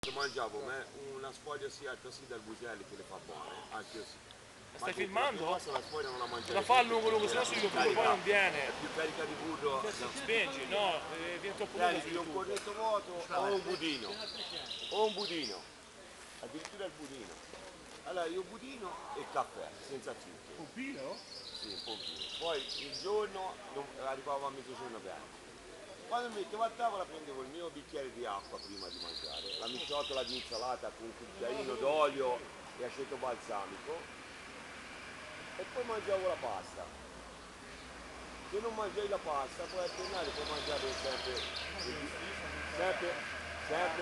Mangiavo una sfoglia così dal Buselli che le fa buone, anche io sì. Stai filmando? La sfoglia non la mangiare. La fa lungo lungo, sennò su YouTube poi non viene. È più carica di burro. Spingi, no, viene troppo lungo su Un YouTube. cornetto vuoto o un budino. O un budino. Addirittura il budino. Allora io budino e caffè, senza zucchero. Pompino? Sì, un pompino. Poi il giorno arrivavo a mezzogiorno bene. Quando mi mettevo a tavola prendevo il mio bicchiere di acqua prima di mangiare, la misciotola di insalata con un cucchiaino d'olio e aceto balsamico e poi mangiavo la pasta. Se non mangiai la pasta poi alternare per mangiare sempre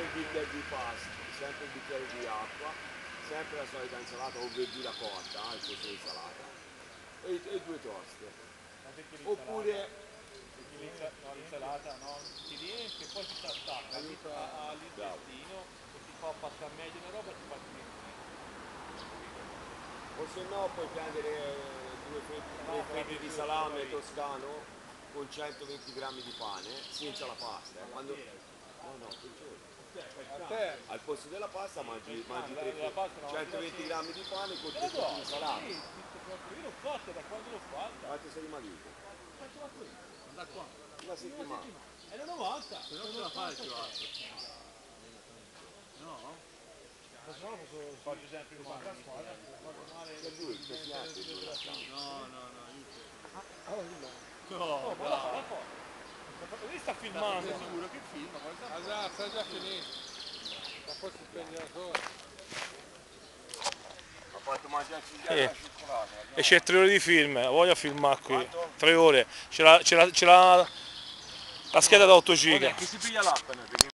il bicchiere di pasta, sempre il bicchiere di acqua, sempre la solita insalata o verdura cotta, al posto di insalata e due toste. Oppure L'insalata no, ti riempie, poi ti attacca all'intestino e ti fa passare meglio la roba e ti fa o se no puoi prendere tre fette di salame toscano con 120 grammi di pane senza la pasta. No, al posto della pasta mangi 120 grammi di pane con 3 fette di salame. io l'ho fatta da quando l'ho fatta. Quanto sei dimagrito? Da qua. Una settimana. È la 90. Se non ce la fai più alto. No? Ma se no posso fare sempre il male. C'è lui, il presidente di una No, io No, ma la fa. Lui sta filmando. sei sicuro che filma? Ah, sta già finito. Ma poi si spegne da sola. ha fatto mangiare il cigliare alla cioccolata. E c'è 3 ore di film, voglio filmare qui. 3 ore. C'è la scheda da 8 giga. Che si piglia l'acqua,